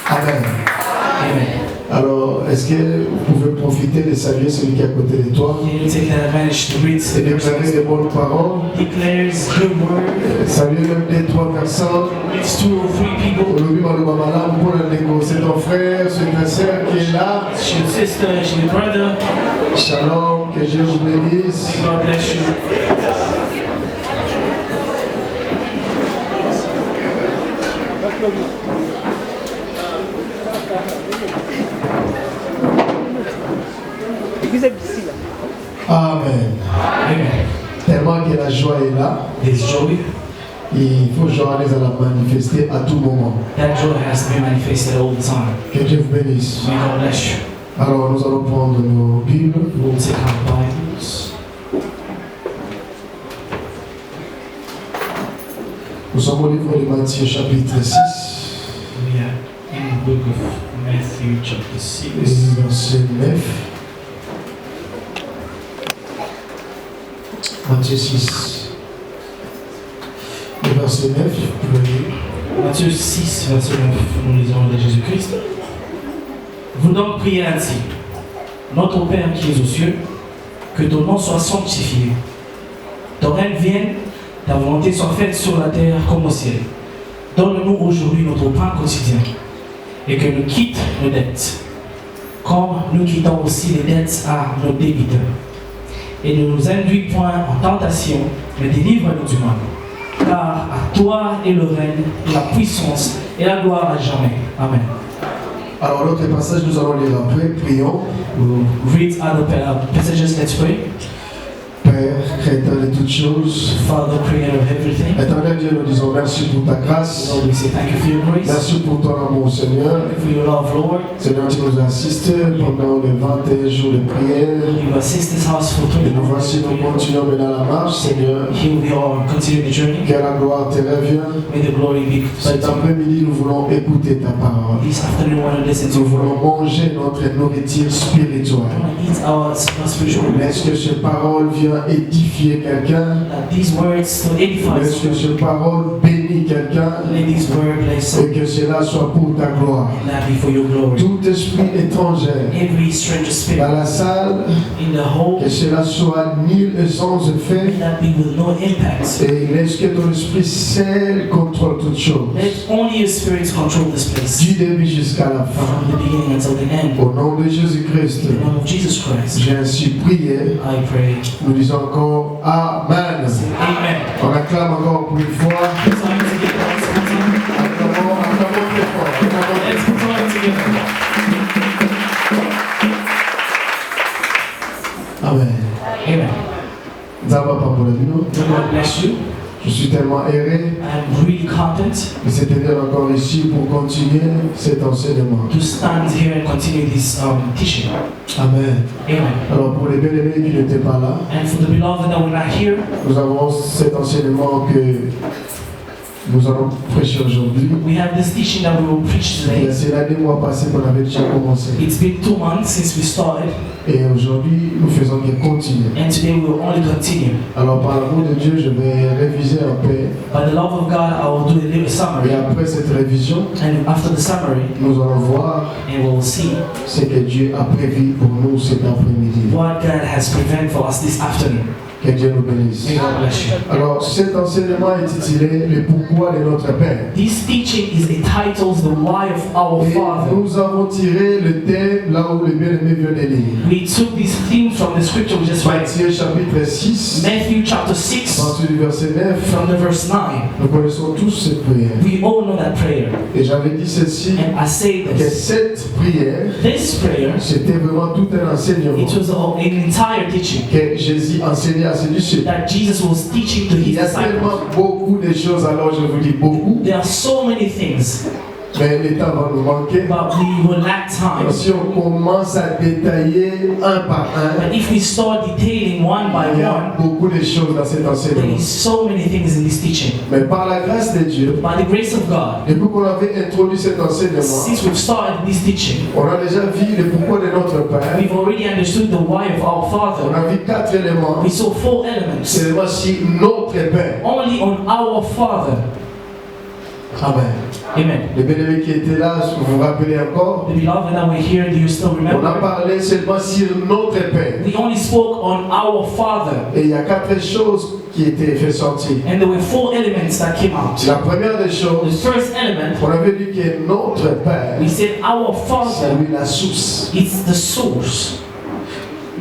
Amen. Alors, est-ce que vous pouvez profiter de saluer celui qui est à côté de toi et déclarer des bonnes paroles? Saluer même des trois personnes. Aujourd'hui, c'est ton frère, c'est ta sœur qui est là. Shalom, que Dieu vous bénisse. Vous êtes ici là. Amen. Tellement que la joie est là. Il faut genre les la manifester à tout moment. That joy has to be manifested all the time. Que Dieu vous bénisse. May God bless you. Alors nous allons prendre nos Bibles. We'll take our Bibles. Nous sommes au livre de Matthieu chapitre 6. We are in the book of Matthew chapter 6. Verset 9. Matthieu 6. Le verset 9, vous pouvez lire. Matthieu 6, verset 9, nous lisons de Jésus-Christ. Vous donc priez ainsi. Notre Père qui es aux cieux, que ton nom soit sanctifié. Ton règne vienne, ta volonté soit faite sur la terre comme au ciel. Donne-nous aujourd'hui notre pain quotidien. Et que nous quitte nos dettes, comme nous quittons aussi les dettes à nos débiteurs. Et ne nous induis point en tentation, mais délivre-nous du mal. Car à toi est le règne, la puissance et la gloire à jamais. Amen. Alors l'autre passage, nous allons lire après. Prions. We'll read other passages. Let's pray. Père, Créateur de toutes choses, Father, creator of everything. Éternel Dieu, nous disons merci pour ta grâce. Lord, we say thank you for your grace. Merci pour ton amour, Seigneur. For your love, Lord. Seigneur, tu nous assistes pendant les 21 jours de prière. You assist this house for Et 20 nous voici, nous continuons maintenant la marche, Seigneur. Here we are, continue the journey. Que la gloire te revienne. May the glory be Cet après-midi, nous voulons écouter ta parole. This afternoon, we want to listen to Nous you. voulons manger notre nourriture spirituelle. We want to eat our spiritual meal. Est-ce que cette parole vient édifier quelqu'un? That these words to edify Est-ce que us. cette parole bénit quelqu'un? Let these words bless Et que cela soit pour ta gloire. that be for your glory. Tout esprit étranger Every stranger spirit dans la salle, in the whole, que cela soit nul et sans effet. that be with no impact. Et laisse que ton esprit seul contrôle toutes choses. Let only your spirit control this place. Du début jusqu'à la fin. From the beginning until the end. Au nom de Jésus-Christ, In the name of Jesus Christ, j'ai ainsi prié. I pray. Nous disons encore Amen. Amen. On acclame encore pour une fois. Time together. Acclamons très fort. Let's put time together. Amen. Amen. Zaba Papoladino. May God bless you. Je suis tellement erré I'm really content de se tenir encore ici pour continuer cet enseignement. to stand here and continue this teaching. Amen. Amen. Alors pour les bien-aimés qui n'étaient pas là, And for the beloved that were not here, nous avons cet enseignement que nous allons prêcher aujourd'hui. we have this teaching that we will preach Il y a today. cela 2 mois passés qu'on avait déjà commencé. It's been 2 months since we started, Et aujourd'hui, nous faisons que continuer. and today we will only continue. Alors par l'amour de Dieu, je vais réviser un peu. By the love of God, I will do a little Et summary, après cette révision, and after the summary, nous allons voir and we will see ce que Dieu a prévu pour nous cet après-midi. what God has prepared for us this afternoon. Que Dieu nous bénisse. May God bless you. Alors cet enseignement est intitulé Le pourquoi de notre Père. This teaching is entitled The Why of Our Et Father. nous avons tiré le thème là où le bien-aimé vient de lire. We took this theme from the scripture we just read. Matthieu chapitre 6, Matthew chapter 6, à partir du verset 9. from the verse 9. Nous connaissons tous cette prière. We all know that prayer. Et j'avais dit ceci, And I say que this. cette prière, This prayer, c'était vraiment tout un enseignement it was an entire teaching que Jésus enseignait à ses disciples. that Jesus was teaching to Il his y a disciples. tellement beaucoup de choses, alors je vous dis beaucoup, There are so many things Mais le temps va nous manquer. but we will lack time. Si on commence à détailler un par un, But if we start detailing one by il y a one, beaucoup de choses dans cet there enseignement. is so many things in this teaching. Mais par la grâce de Dieu, By the grace of God, depuis qu'on avait introduit cet enseignement, since we've started this teaching, on a déjà vu le pourquoi de notre Père. we've already understood the why of our On Father. a vu 4 éléments. We saw 4 elements. Seulement si notre Père. Only on our Father. Amen. Amen. Les bien-aimés qui étaient là, vous vous rappelez encore? The beloved that were here, do you still On a remember? parlé seulement sur notre Père. We only spoke on our Father. Et il y a 4 choses qui étaient fait sortir. And there were 4 elements that came out. La première des The choses, first element, on avait dit que notre Père, we said our c'est Father, lui la source. it's the source.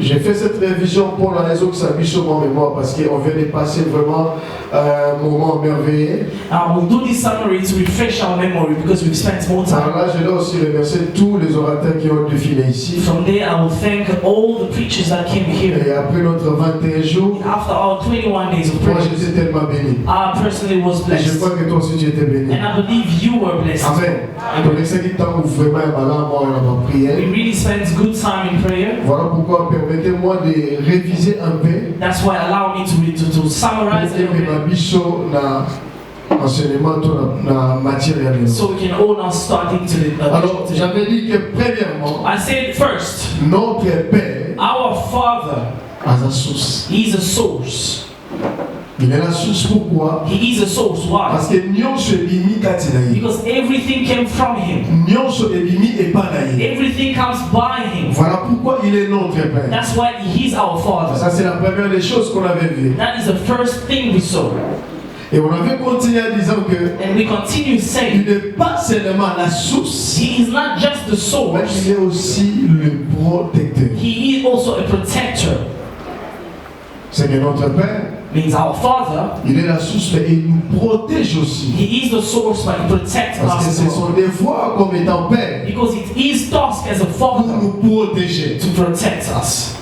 J'ai fait cette révision pour la raison que ça a mis sur mon mémoire parce qu'on vient de passer vraiment un moment merveilleux. We'll do this summary to refresh our memory because we've spent more Alors time. là, je dois aussi remercier tous les orateurs qui ont défilé ici. From there, I will thank all the preachers that came here. Et après notre 21 jours, After our 21 days of moi prayer, j'étais tellement béni. I personally was Et je blessed. crois que toi aussi tu étais béni. And I believe you were blessed. Amen. Donc c'est qui temps où vraiment là, moi on a We prié. really spent good time in prayer. Voilà pourquoi permettez-moi de réviser un peu. That's why allow me to summarize a Et little que ma bit bicho na enseignement na matière. so we can all now start into the Alors j'avais dit que premièrement, I said first, notre Père our Father, a sa source. He's a source. Il est la source pourquoi? He is a source. Why? Parce que nyonso ebimi kati na ye. Because everything came from Him. Nyonso ebimi epa na ye. Everything comes by Him. Voilà pourquoi il est notre Père. That's why He's our Father. Ça c'est la première des choses qu'on avait vues. That is the first thing we saw. Et on avait continué en disant que And we continue il saying, n'est pas seulement la source, He is not just the mais source, il est aussi le protecteur. He is also a protector. C'est que notre Père, Means our Father, il est la source, mais il nous protège aussi. He is the source, but He protects Parce que us c'est as son well. devoir comme étant Père Because it is task as a pour Father nous protéger. to protect us.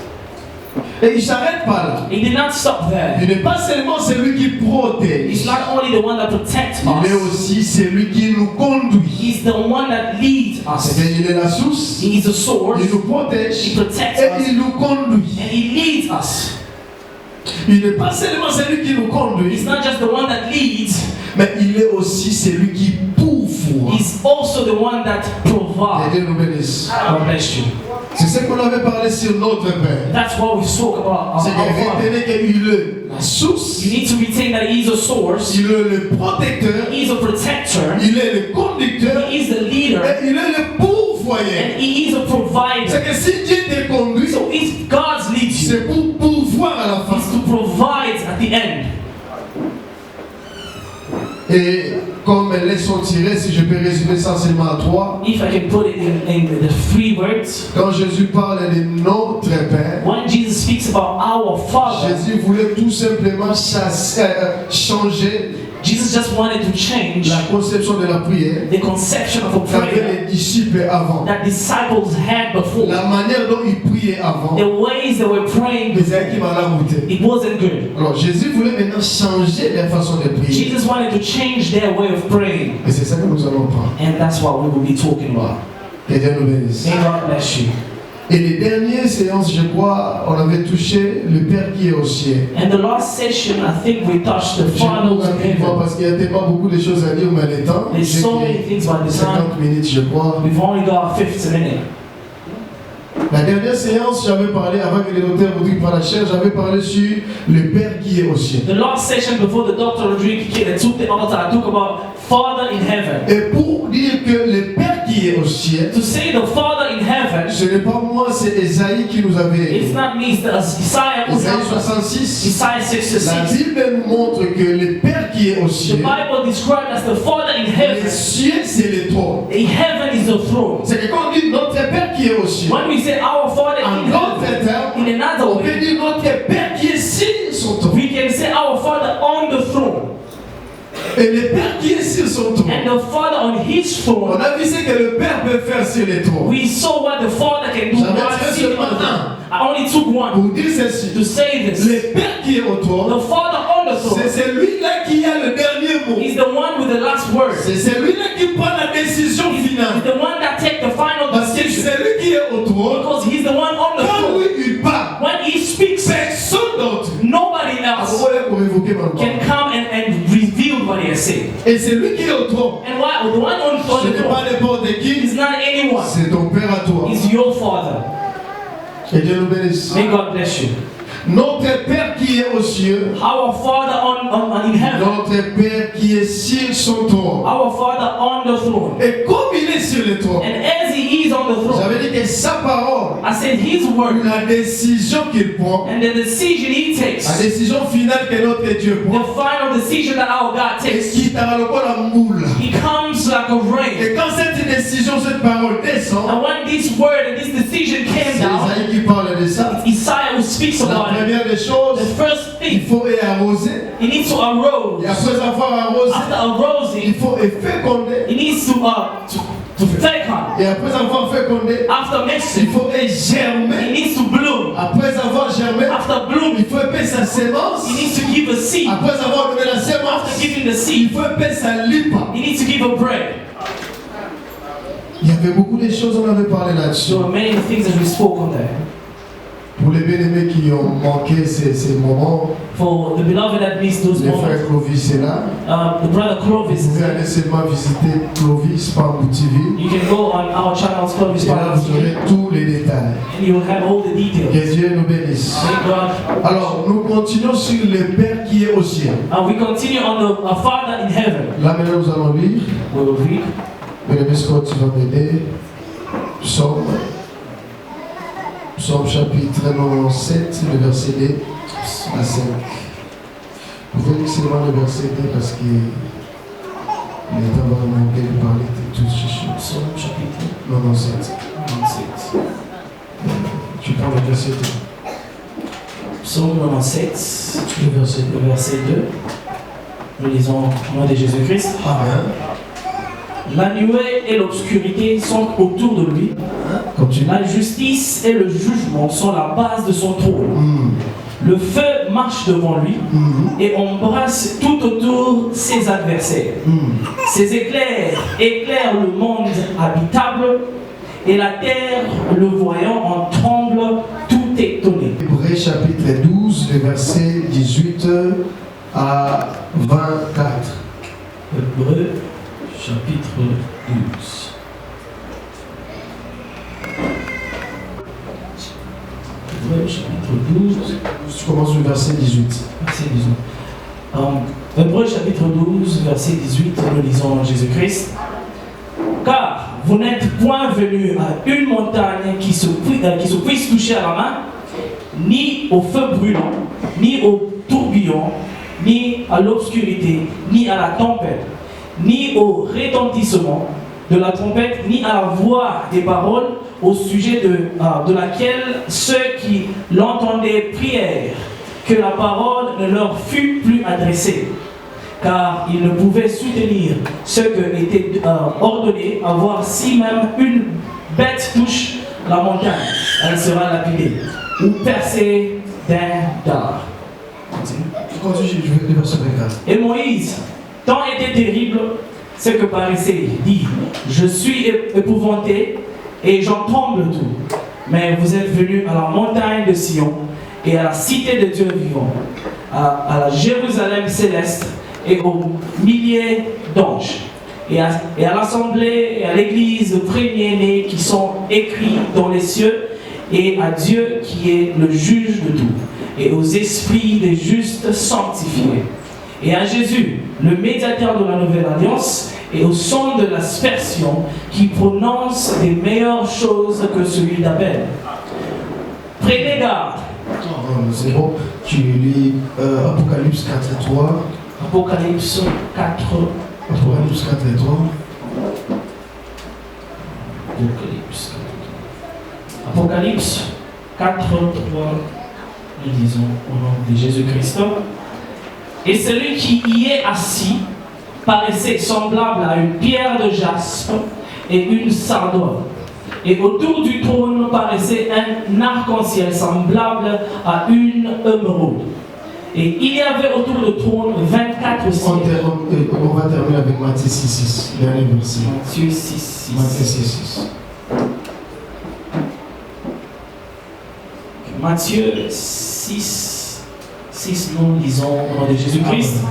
Et il ne s'arrête pas là. He did not stop there. Il n'est pas seulement celui qui protège, He's not only the one that protects il est us, aussi celui qui nous conduit. He's the one that leads us. C'est-à-dire il est la source, He is the source, il nous protège He protects et us, il nous conduit. and He leads us. Il n'est pas seulement celui qui nous conduit, He's not just the one that leads, mais il est aussi celui qui pourvoit. He's also the one that Que provides. Dieu nous bénisse. God bless you. C'est ce qu'on avait parlé sur notre Père. That's what we spoke about our C'est que Father. retenez qu'il est la source, You need to retain that He is a source, il est le protecteur, He is a protector, il est le conducteur He is the leader, et il est le pourvoyeur. and He is a provider. C'est que si Dieu te conduit, So if God leads you, c'est pour pourvoir à la fin. it's to provide at the end. Et comme les sont tirés, si je peux résumer ça seulement à 3, If I can put it in the 3 words, quand Jésus parle de notre Père, when Jesus speaks about our Father, Jésus voulait tout simplement changer Jesus just wanted to change la conception de la prière the conception of a qu'avaient prayer les disciples avant. that disciples had before. La manière dont ils priaient avant, The ways they were praying, les qui m'a la goûté. it wasn't good. Alors Jésus voulait maintenant changer leur façon de prier. Jesus wanted to change their way of praying, Et c'est ça que nous allons prendre. and that's what we will be talking about. Que Dieu nous bénisse. May God bless you. Et les dernières séances, je crois, on avait touché le Père qui est au ciel. And the last session, I think we touched the Je Father cours who's in rapidement heaven. parce qu'il y a tellement beaucoup de choses à dire, mais le temps, There's j'ai so many que things by the time. 50 minutes, je crois. We've only got 50 minutes. La dernière séance, j'avais parlé, avant que les docteurs Rodrigue prennent la chair, j'avais parlé sur le Père qui est au ciel. The last session before the Dr. Rodriguez took the altar, I talked about Father in heaven. Et pour dire que le Père qui est au ciel, To say the Father in heaven, ce n'est pas moi, c'est Esaïe qui nous avait it's aidé. not me, it's Isaiah who Esaïe tells us. 66, Isaiah la 66. Bible nous montre que le Père qui est au The ciel, Bible described as the Father in le heaven. ciel c'est le trône. The heaven is the throne. C'est que quand on dit notre Père qui est au ciel, When we say our Father en in d'autres heaven, termes, in another on peut way, dire notre Père qui est sur son trône. we can say our Father on the throne. Et le Père qui est sur son trône, And the Father on His on throne. a vu ce que le Père peut faire sur les trônes. We saw what the Father can do J'avais while tiré sitting seulement on the throne. un. I only took one Pour dire ceci, to say this. le Père qui est au trône, The Father on the throne, c'est celui-là qui a le dernier mot. He's the one with the last word. C'est celui-là qui prend la décision He's finale. the one that takes the final Parce que decision. c'est lui qui est au trône. Because he's the one on the Quand throne. lui il parle, When he speaks, personne d'autre nobody a else problème pour évoquer ma can voix. come and reveal what he has said. Et c'est lui qui est au trône. And why? The one on Ce the n'est pas throne n'importe qui, is not anyone. c'est ton Père à toi. He's your father. Et Dieu nous bénisse. May God bless you. Notre Père qui est aux cieux, Our Father in heaven. notre Père qui est sur son trône. Our Father on the throne. Et comme il est sur le trône, And as he is on the throne, j'avais dit que sa parole, I said his word la décision qu'il prend, and the decision he la takes, décision finale que notre Dieu the prend, final decision that our God est takes, qui t'a le la moule. he comes like a rain. Et quand cette décision, cette parole descend, And when this word and this decision came c'est down, Isaïe qui parle de ça. Isaiah who speaks La about it. première des choses, The first il thing, faut arroser. he needs to arose. Et après avoir arrosé, After il arosing, faut féconder. he needs to fecund. Et après avoir fécondé, After il mixing, faut he germer. needs to bloom. Après avoir germé, After blooming, il faut épaire sa sémence. he needs to give a seed. Après avoir donné la After sémence, giving the il seed, faut épaire sa lipa. he needs to give a bread. Il y avait beaucoup de choses, on avait parlé là-dessus. There were many things that we spoke on there. Pour les bien-aimés qui ont manqué ces moments, For the beloved that missed those le moments, frère Clovis est là. the brother Clovis Vous is pouvez there. aller seulement visiter Clovis par TV. You can go on our channel's Clovis Et là, vous aurez Podcast, tous les détails. and you will have all the details. Que Dieu nous bénisse. Thank God. Alors, nous continuons sur le Père qui est au ciel. And we continue on the Father in heaven. Là, maintenant, nous allons lire. We will read Bien-aimé Scott, tu vas m'aider. Psaume chapitre 97, le verset 2 à 5. Vous pouvez lire seulement le verset 2 parce que le temps va nous manquer de parler de tout ce Psalm chapitre 97. 97. Tu prends le verset 2. Psaume 97, Le verset 2. le verset 2. Nous lisons au nom de Jésus-Christ. Amen. La nuée et l'obscurité sont autour de lui. Continue. La justice et le jugement sont la base de son trône. Le feu marche devant lui et embrasse tout autour ses adversaires. Ses éclairs éclairent le monde habitable et la terre, le voyant, en tremble, tout étonné. Hébreux chapitre 12, le verset 18 à 24. Hébreux chapitre 12. Hébreux chapitre 12. Tu commences le verset 18. Verset 18. Hébreux chapitre 12, verset 18, nous lisons Jésus-Christ. Car vous n'êtes point venus à une montagne qui se puisse toucher à la main, ni au feu brûlant, ni au tourbillon, ni à l'obscurité, ni à la tempête, ni au retentissement de la trompette, ni à la voix des paroles au sujet de laquelle ceux qui l'entendaient prièrent que la parole ne leur fût plus adressée, car ils ne pouvaient soutenir ce que était ordonné, à voir si même une bête touche la montagne, elle sera lapidée ou percée d'un dard. Continue, je vais le verset 24. Et Moïse, tant était terrible ce que paraissait, dit, je suis épouvanté et j'en tremble tout. Mais vous êtes venus à la montagne de Sion et à la cité de Dieu vivant, à la Jérusalem céleste et aux milliers d'anges, et à l'assemblée et à l'église de premiers-nés qui sont écrits dans les cieux, et à Dieu qui est le juge de tout, et aux esprits des justes sanctifiés, et à Jésus, le médiateur de la nouvelle alliance, et au son de l'aspersion qui prononce des meilleures choses que celui d'Abel. Prenez garde. C'est bon. Tu lis Apocalypse 4 et 3. Apocalypse 4. Apocalypse 4 et 3. Apocalypse 4, 3. Nous disons au nom de Jésus-Christ. Et celui qui y est assis paraissait semblable à une pierre de jaspe et une sardone. Et autour du trône paraissait un arc-en-ciel semblable à une émeraude. Et il y avait autour du trône 24 signes. On va terminer avec Matthieu 6, dernier verset. Matthieu 6. Matthieu 6. Matthieu 6, nous lisons au nom de Jésus-Christ.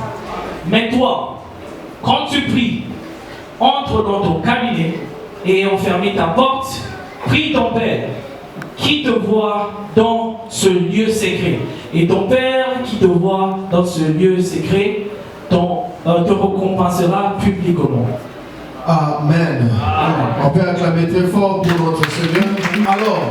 Mais toi, quand tu pries, entre dans ton cabinet et ayant fermé ta porte, prie ton Père qui te voit dans ce lieu secret. Et ton Père qui te voit dans ce lieu secret te récompensera publiquement. Amen. On peut acclamer très fort pour notre Seigneur. Alors,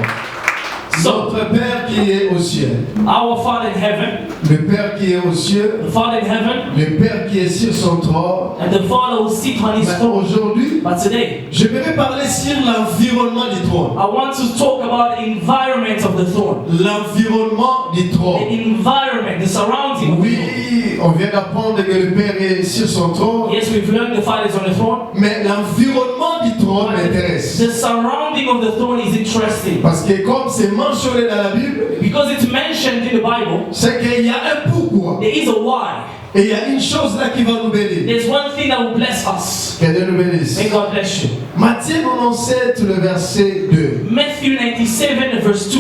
notre Père qui est au ciel, Our Father in heaven, le Père qui est au ciel, the Father in heaven, le Père qui est sur son trône. and the Father who sits on his Mais throne. aujourd'hui, But today, je vais parler sur l'environnement du trône. I want to talk about the environment of the throne. L'environnement du The trône. environment, the surrounding of the throne. Oui, on vient d'apprendre que le Père est sur son trône, Yes, we've learned the Father is on the throne. mais l'environnement du trône m'intéresse. The surrounding of the throne is interesting Parce que comme c'est mentionné dans la Bible, because it's mentioned in the Bible. c'est qu'il y a un pourquoi. There is a why. Et il y a une chose là qui va nous bénir. There's one thing that will bless us. Que Dieu nous bénisse. May God bless you. Matthieu 97, le verset 2. Matthew 97 verse 2.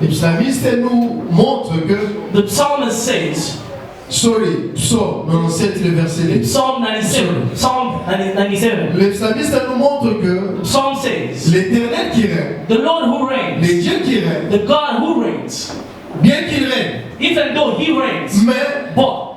Le psalmiste nous montre que, The psalmist says, Psaume 97, le verset 2. Psalm 97. Psalm 97. Le psalmiste nous montre que The psalm says, l'Éternel qui règne, the Lord who reigns, le Dieu qui règne, the God who reigns, bien qu'il règne, even though he reigns, mais but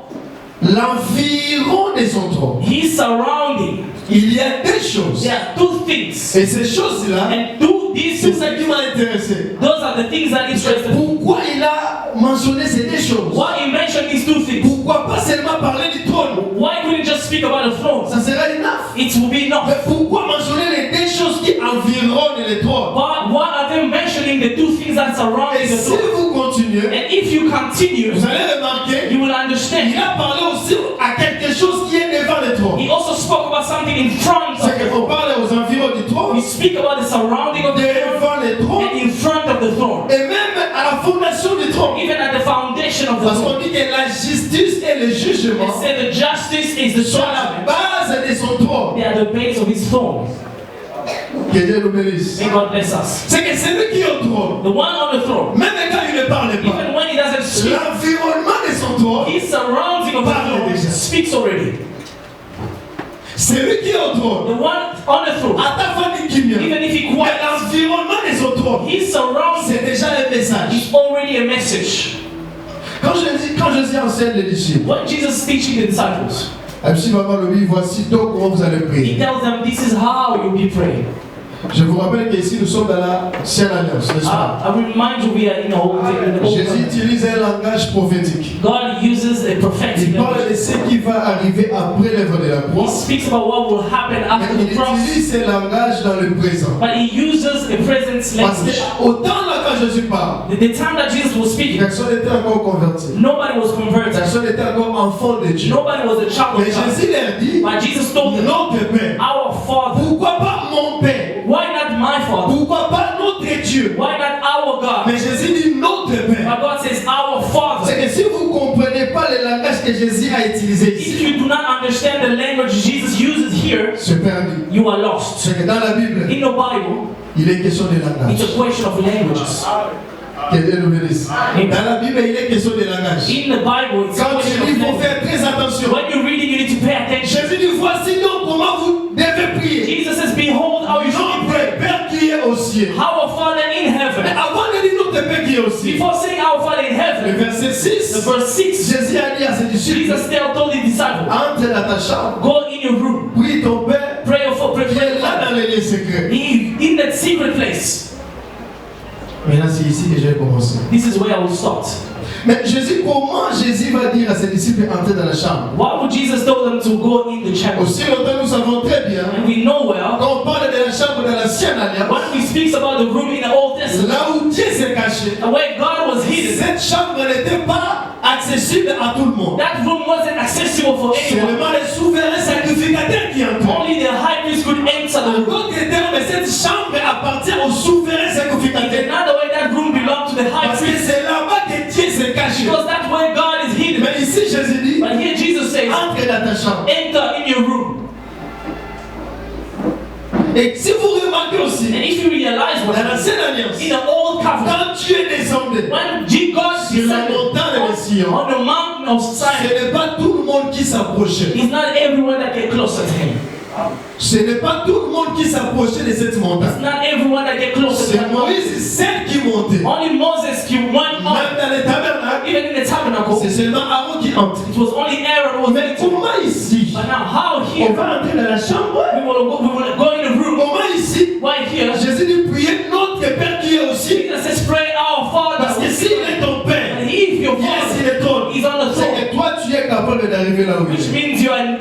l'environ de son trône, his surrounding, il y a des choses. there are two things. Et ces choses-là, And these c'est two ça qui things, m'a intéressé. those are the things that interest me. Pourquoi il a mentionné ces deux choses? Why he mentioned these two things? Pourquoi pas seulement parler du trône? Why couldn't he just speak about the throne? Ça sera enough. It will be enough. Mais pourquoi mentionner les deux choses qui environnent le trône? But why are they mentioning the two things that surround Et the si throne? vous continuez, And if you continue, vous allez remarquer, you will understand. il a parlé aussi à quelque chose qui est devant le trône. He also spoke about something in front of C'est the qu'on throne. parle aux environs du trône, We speak about the surrounding of the throne devant le trône, and in front of the throne. et même à la fondation du trône. Even at the foundation of the Parce throne. qu'on dit que la justice et le jugement They say the justice is the sont la judgment. base de son trône. They are the base of his throne. Que Dieu nous bénisse. May God bless us. C'est que celui qui est au trône, The one on the throne, même quand il ne parle pas, even when he doesn't speak, l'environnement de son trône, his surrounding of the throne speaks already. celui qui est au trône, The one on the throne, à ta famille qui vient, even if he mais quiets, l'environnement de son trône, his surrounding c'est déjà un message. is already a message. Quand Jésus enseigne les disciples, When Jesus is teaching the disciples, MC Maman le dit, voici donc comment vous allez he prier. tells them this is how you'll be praying. Je vous rappelle qu'ici nous sommes dans la Ancienne Alliance, n'est-ce pas? I remind you we are in the Old Jésus Testament. utilise un langage prophétique. God uses a prophetic Il parle language. de ce qui va arriver après l'œuvre de la He croix. speaks about what will happen after Mais the il cross, utilise ce langage dans le présent. but he uses a present Parce language. que autant là quand Jésus parle, The time that Jesus was speaking, personne n'était encore converti. nobody was converted. Personne n'était encore enfant de Dieu. Nobody was a child Mais of God. Jésus leur dit, But Jesus told them, notre Père. our Father. Pourquoi pas mon Père? Why not my Father? Pourquoi pas notre Dieu? Why not our God? Mais Jésus dit notre Père. But God says our Father. C'est que si vous ne comprenez pas le langage que Jésus a utilisé If ici, you do not understand the language Jesus uses here, c'est perdu. you are lost. C'est que dans la Bible, In the Bible, il est question de it's langage. a question of languages. Que Dieu nous bénisse. Dans la Bible, il est question de langage. In the Bible, it's a Quand tu question lis, il of faut language. faire très attention. When you're reading, you need to pay attention. Jésus dit, voici donc comment vous devez prier. Jesus says, behold how you should be praying. Notre Père qui est au ciel. Our Father in Mais heaven. avant de dire notre Père qui est au ciel, Before saying our Father in le heaven, verset the 6, verse 6, Jésus a dit à ses disciples, Jesus still told the disciples, entre dans ta chambre, go in your room, prie ton Père, pray for qui est là dans les lieux secrets. in that secret place. Maintenant, c'est ici que j'ai commencé. This is where I will start. Mais Jésus, comment Jésus va dire à ses disciples entrer dans la chambre? Why would Jesus tell them to go in the chamber? Aussi longtemps, nous savons très bien, And we know well, quand on parle de la chambre dans l'ancienne alliance, when we speak about the room in the Old Testament, là où Dieu s'est caché, where God was hidden, cette chambre n'était pas accessible à tout le monde. that room wasn't accessible for anyone. Seulement les souverains sacrificateurs qui entraient. Only the high priest could enter En the room. d'autres termes, cette chambre appartient aux souverains In sacrificateurs. another way, that room belonged to the high Parce que priest, c'est là-bas que Dieu s'est caché. because that's where God is hidden. Mais ici, Jésus dit, But here Jesus says, entre dans ta chambre. enter in your room. Et si vous remarquez aussi, And if you realize what dans la happened Ancienne Alliance, in the old covenant, quand Dieu descendait when God sur la descended montagne de Sion, on the mountain of ce Sinai, n'est pas tout le monde qui s'approchait. it's not everyone that get closer to him. Ce n'est pas tout le monde qui s'approchait de cette It's montagne. not everyone that get closer to C'est him. Moïse seul qui montait. Only Moses went Même up. dans le tabernacle, Even in the tabernacle, c'est seulement Aaron qui entre. it was only Aaron who was Mais there. comment ici, But now, how on here? va entrer dans la chambre? We will go in the room. Comment ici, Why here? Jésus dit priez notre Père qui est aussi. Jesus says, pray our Parce Father. que s'il est ton Père, And if your il est sur Father le trône, is on the c'est throne, que toi tu es capable d'arriver là où il which est. means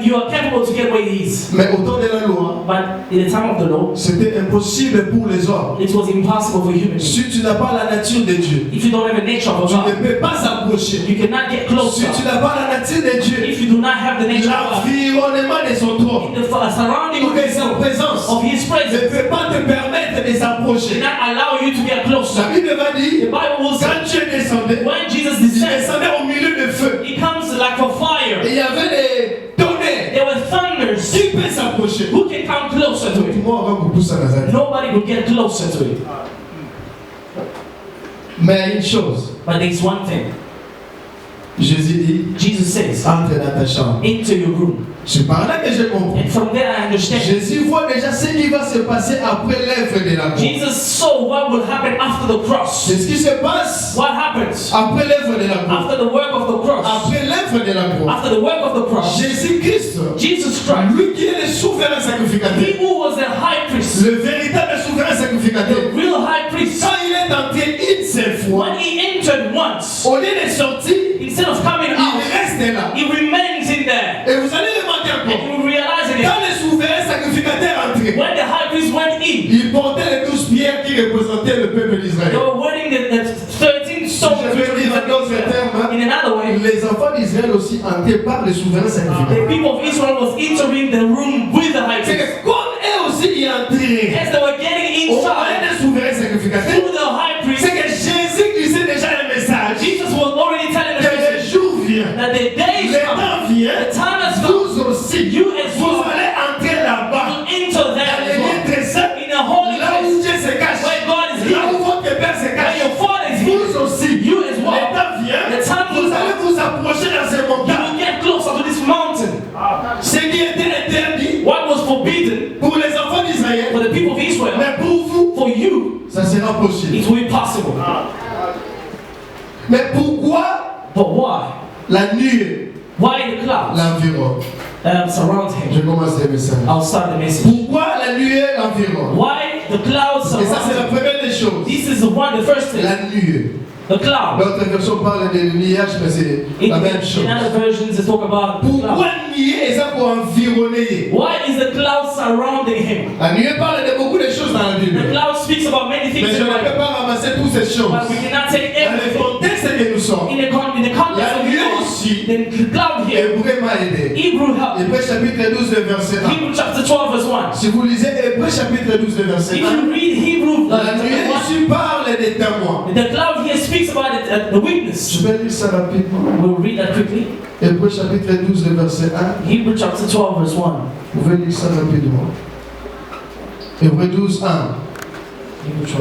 you are capable to get where he is. Mais au temps de la loi, But in the time of the law, c'était impossible pour les hommes. it was impossible for human beings. Si tu n'as pas la nature de Dieu, If you don't have the nature of tu God, ne peux pas s'approcher. you cannot get Si closer. tu n'as pas la nature de Dieu, If you do not have the nature of God, l'environnement de son trône, in the surrounding ou of de sa présence, of His ne presence, peut pas te permettre de did s'approcher. not allow you to get closer. La Bible va The dire, Bible will say, quand Dieu descendait, when Jesus il descended, descendait au milieu de feu. He comes like a Et fire. il y avait des tonnerres. There were thunders. Qui peut s'approcher? Who can come closer to Tout le it? monde va beaucoup ça dans la vie. Nobody will get closer to it. Mais une chose, But there's one thing. Jésus dit, Jesus says, entre dans ta chambre. into your room. C'est par là que j'ai compris. And from there I understand. Jésus voit déjà ce qui va se passer après l'œuvre de la croix. Jesus saw what will happen after the cross. C'est ce qui se passe What happens après l'œuvre de la croix. after the work of the cross? Après l'œuvre de la croix. After the work of the cross, Jésus-Christ, Jesus Christ, lui qui est le souverain sacrificateur, he who was the high priest, le véritable souverain the sacrificateur, real high priest, quand il est entré une seule fois, when he entered once, au lieu de sortir, instead of coming il out, reste là. he remains in there. Et vous allez remarquer And encore, you will realize it. quand le souverain sacrificateur entrait, When the high priest went in, il portait les 12 pierres qui représentaient le peuple they d'Israël. were wearing the 13 stones. Je vais dire en d'autres termes, In another way, les enfants d'Israël aussi entraient par le souverain the sacrificateur. people of Israel was entering the room with the high C'est priest. que comme eux aussi y entraient, As they were getting au moyen inside du souverain sacrificateur, through the high c'est priest, que Jésus disait déjà un message. Jesus was already telling Que them le jour vient, that the day le is coming, temps vient, the time has come, vous aussi, you as vous well allez entrer là-bas, will enter dans there les as lieux well. très saints, In a holy là où place, Dieu se cache, where God is là où here, votre Père se where cache. your Father is here, Vous aussi, you as le well, temps vient, the time vous will allez come, vous approcher dans ces you montagnes. will get closer to this mountain. Ce qui était interdit What was forbidden pour les enfants d'Israël, for the people of Israel, mais pour vous, for you, ça sera possible. it will be possible. Mais pourquoi But why? la nuée Why the clouds l'environne? surround him? Je commence le message. I'll start the message. Pourquoi la nuée l'environne? Why the clouds Et ça, c'est la surround him? première des choses. This is the first thing. La nuée. The cloud. L'autre version parle de nuage, mais c'est la même chose. In other versions, they talk about the Pourquoi cloud. nuée est ça pour environner? Why is the cloud surrounding him? La nuée parle de beaucoup de choses dans la The Bible. cloud speaks about many Mais things je in ne the peux Bible, pas ramasser toutes ces choses. but we cannot take Dans le everything. contexte que nous sommes, In the context la of nuée the aussi the cloud here, Hébreu m'a aidé. Hebrew help. Hébreu chapitre 12, le verset 1. Hebrew chapter 12 verse 1. Si vous lisez Hébreu chapitre 12, le verset If 1, you read Hebrew la chapter nuée 1, ici parle des témoins. the cloud here speaks about the witness. Je vais lire ça rapidement. We'll read that quickly. Hébreu chapitre 12, le verset 1. Hebrew chapter 12 verse 1. Vous pouvez lire ça rapidement. Hébreu 12, 1. Hebrew 12 1.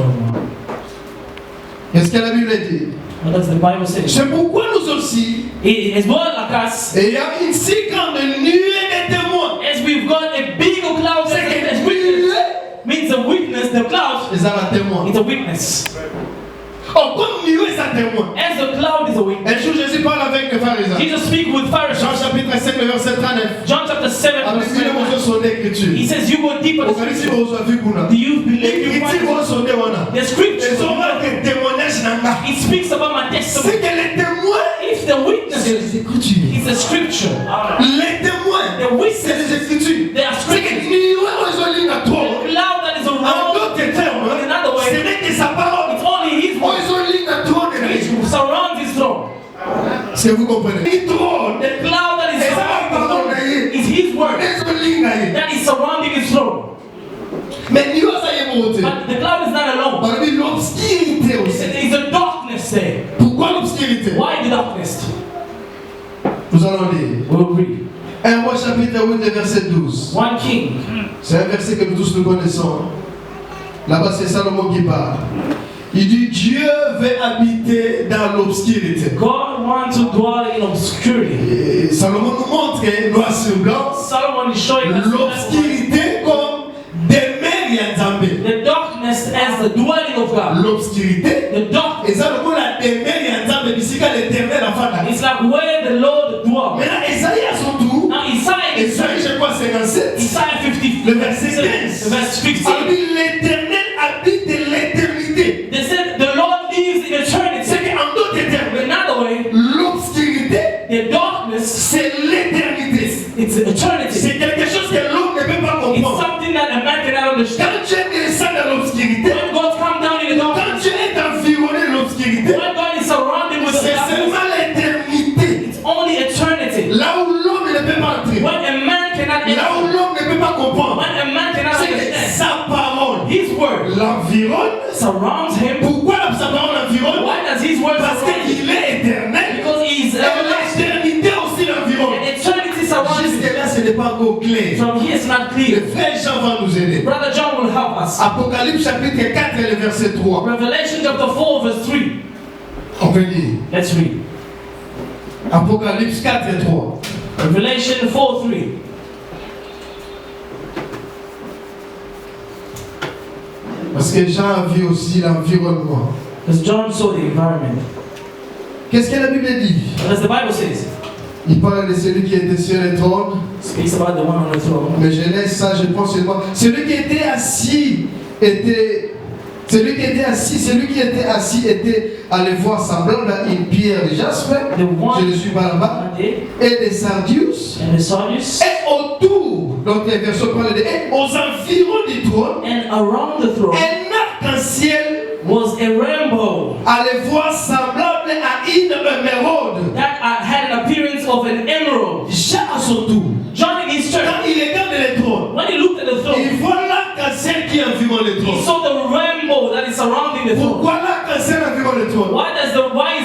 Qu'est-ce que la Bible dit? What does the Bible say? C'est pourquoi nous aussi, As well like us, ayant une si grande nuée de témoins, as we've got a big cloud c'est que as witness, means a witness, the cloud les arts témoins. is a witness. Oh, comme nuée, ça témoin. As the cloud is a witness. Un jour, Jésus parle avec les pharisiens. Jesus speaks with Jean Pharisees. chapitre 5, le verset 39. John chapter 7 Avec verse lui, nous 21. avons son écriture. He says you go deeper. Au Christ, nous avons vu qu'on a. Do you believe you L'écriture, want nous son wana. the scripture? Ils ont des témoignages dans la. It speaks about my testimony. C'est que les témoins, If the witness c'est les écritures. is the scripture, Les témoins, the c'est witness, les écritures. they are C'est que scripture. nuée, ils ont ligne à The toi. cloud that is En around, d'autres termes, in another ce way, n'est que sa parole. it's only His Oh, word ils ont ligne à toi. which surrounds His throne. Est-ce que vous comprenez? Il trône. The cloud that is Et ça, surrounding His pardon, throne is His word ils ont ligne à lui. that is surrounding His throne. Mais nuée, ça y est monté. But the cloud is not alone. Parmi l'obscurité aussi. There is a darkness there. Pourquoi l'obscurité? Why the darkness? Nous allons lire. We'll read. 1 Roi chapitre 8 et verset 12. 1 King. C'est un verset que nous tous nous connaissons. Là-bas, c'est Salomon qui parle. Il dit Dieu veut habiter dans l'obscurité. God wants to dwell in obscurity. Et Salomon nous montre nous assemblant Solomon is showing us l'obscurité comme demeure Yanzambe. the darkness as the dwelling of God. L'obscurité, The dark. et ça le mot la demeure Yanzambe, ici quand l'éternel a fait. It's like where the Lord dwells. Maintenant, Esaïe à son tour, Now Isaiah is Esaïe, je crois, 57, Isaiah 50, le verset 15. verse 15. Il dit l'éternel habite l'éternité. They said the Lord lives in eternity. C'est qu'en d'autres termes, Another way, l'obscurité, the darkness, c'est l'éternité. it's eternity. C'est quelque chose que l'homme ne peut pas It's comprendre. something that a man cannot understand. Quand Dieu descend dans l'obscurité, When God comes down in the quand darkness, Dieu est environné de l'obscurité, when God is surrounded with the c'est darkness, seulement l'éternité. it's only eternity. Là où l'homme ne peut pas entrer, When a man cannot là où enter, l'homme ne peut pas comprendre, when a man cannot c'est que understand, sa parole His word l'environne. surrounds him. Pourquoi sa parole l'environne? Why does His word Parce surround him? qu'il est éternel. Because He is Et everlasting. l'éternité aussi l'environne. And eternity surrounds him. Jusque-là, ce n'est pas encore clair. From here it's not Le clear. frère Jean va nous aider. Brother John will help us. Apocalypse chapitre 4 et le verset 3. Revelation chapter 4 verse 3. On peut lire. Let's read. Apocalypse 4 et 3. Revelation 4 3. Parce que Jean a vu aussi l'environnement. Because John saw the environment. Qu'est-ce que la Bible dit? What does the Bible says? Il parle de celui qui était sur le trône. It speaks about the one on the throne. Mais je laisse ça, je pense seulement. Celui qui était assis était. Celui qui était assis était allé voir semblable à une pierre de jaspe. The one Je le suis là-bas. Et des sardius. and the Sardius, Et autour, donc les versets parlent de. Et aux environs du trône, and around the throne un arc-en-ciel was a rainbow allait voir semblable à une émeraude. that had an appearance of an emerald. Jean à son tour, John in his turn, quand il regarde le trône, when he looked at the throne, il voit l'arc-en-ciel qui environne le he trône. saw the rainbow that is surrounding the throne. Pourquoi l'arc-en-ciel environne le trône? Why is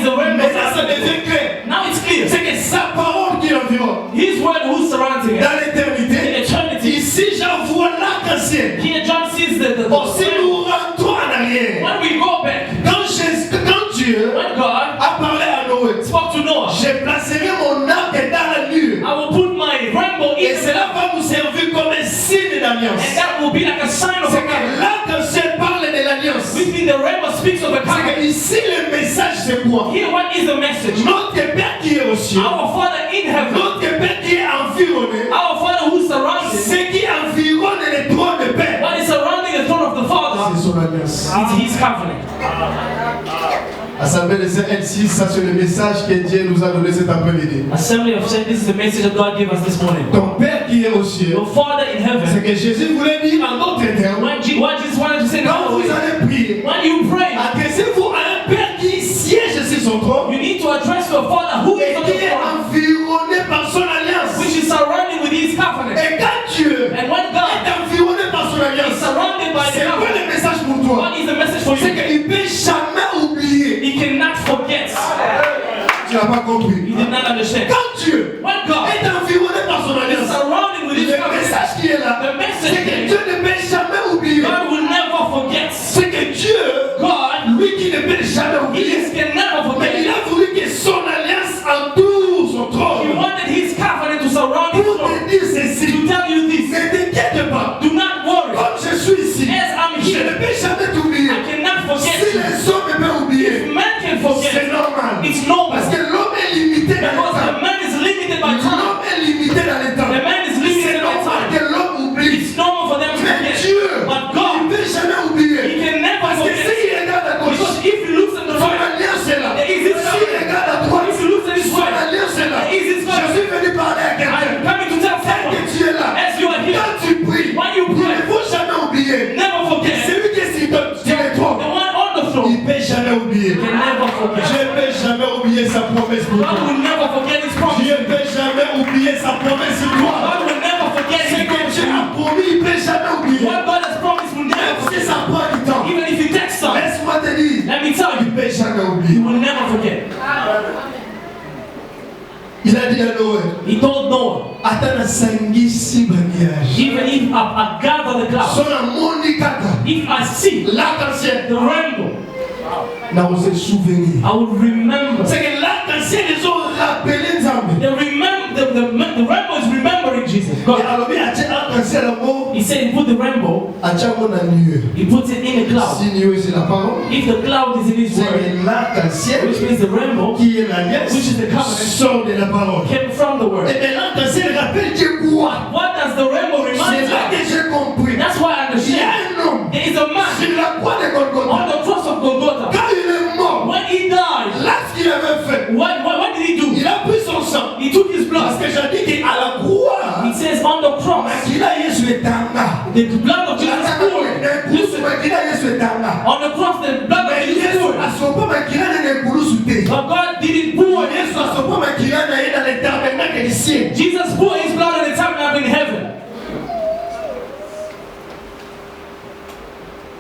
the rainbow? Maintenant ça devient clair. Now it's clear. C'est que sa parole qui environne His word who's surrounding it. dans In l'éternité. eternity. Ici, j'en vois l'arc-en-ciel. Here John sees the Aussi, nous rentrons en arrière. when we go back, Quand Dieu when God a parlé à Noé, spoke to Noah, je placerai mon arc dans la nuée. I will put my rainbow Et in the cela va nous servir comme un signe d'alliance. and that will be like a sign of C'est a que covenant. l'arc-en-ciel parle de l'alliance. Which means the rainbow speaks of a C'est covenant. que ici, le message, c'est quoi? Here, what is the message? Notre Père qui est au ciel, Our Father in heaven, notre Père qui est environné, our Father who's surrounded, ce qui environne le trône de Père, what is surrounding the throne of the Father, c'est son alliance. it's His covenant. Assemblée de L6, ça c'est le message que Dieu nous a donné cet après-midi. Assembly of Saints, this is the message that God gave us this morning. Ton Père qui est au ciel, Your Father in c'est heaven, que Jésus voulait dire en d'autres termes, what Jesus wanted to say quand now vous is, allez prier, when you pray, adressez-vous à un Père qui siège sur son trône you need to address your Father who et is on qui the est throne, environné par son alliance. which is surrounded with His covenant. Et quand Dieu And when God est environné par son is alliance, surrounded by the c'est quoi covenant, le message pour toi? what is the message for C'est you? qu'il ne peut jamais oublier. He cannot forget. Tu n'as pas compris. You did not understand. Quand Dieu When God est environné par son is alliance, surrounded with His le covenant, message qui est là, the c'est que message Dieu ne peut jamais oublier. God will never forget. C'est que Dieu, God, lui qui ne peut jamais He oublier, can never mais il forget. a voulu que son alliance entoure son He trône. wanted His covenant to surround His Pour throne. te dire ceci, To tell you this, ne t'inquiète pas. do not worry. Comme je suis ici, As I'm je here, ne peux jamais t'oublier. I cannot Si forget. les hommes peuvent oublier, If man can c'est forget, normal. it's normal. Parce que l'homme est limité dans le Because temps. the man is limited by time. L'homme est limité dans le temps. The man is C'est limited by normal time. que l'homme oublie. It's normal for them to Mais forget. Dieu, But il God, ne peut jamais oublier. He can never Parce que forget. s'il regarde à gauche, Because if he looks at the son right, alliance est là. there is His S'il covenant. regarde à droite, If he looks at his son right, alliance est là. there is His Je covenant. suis venu parler à I'm quelqu'un. coming to tell Tel que someone, tu es là, as you are here, quand tu pries, when you il pray, ne faut jamais oublier. never forget. Celui qui est sur le trône, The one on the throne il ne peut jamais oublier. can never forget. Je ne peux jamais oublier sa promesse pour God toi. will never forget His promise. Dieu ne peut jamais oublier sa promesse sur toi. God will never forget Ce His que Dieu promise. a promis, il ne peut jamais oublier. What God has promised will never Même si forget. ça prend du temps. Even if it takes time, Laisse-moi te dire, let me tell il you, ne peut jamais He oublier. will never forget. Il a dit à Noé, He told Noah, attends sangisi baniage. even if I gather the clouds, Sona moni kaka. if I see L'arc-en-ciel. the rainbow, Na on se souvenir. I will remember. C'est que l'arc-en-ciel ils ont rappelé Nzambe. The rainbow is remembering Jesus. Et God. alors bien l'arc-en-ciel là-bas, He said he put the rainbow, achamo na nuée. he puts it in the cloud. Si nuée c'est la parole. If the cloud is in his C'est word, que l'arc-en-ciel which means the rainbow qui est l'alliance Which is the covenant. sort de la parole. came from the word. Et bien l'arc-en-ciel rappelle Dieu quoi? What does the rainbow C'est remind là us? que j'ai compris. That's why I Il y understand. a un homme There is a man sur la croix de Golgotha. on the cross of Golgotha. Quand il est mort, When he died, l'acte qu'il avait fait, what did he do? il a pris son sang. He took his Parce blood. que j'ai dit qu'à la croix, It says on the cross, il a Yesu etanga. the blood of Jesus poured. Listen, Il a Yesu etanga. on the cross, the blood of Mais Jesus Yesu poured. asopa makila na ekulusu te. But God didn't pour Yesu his blood. asopa makila na ye dans le tabernacle du ciel. Jesus poured his blood on the tabernacle in heaven.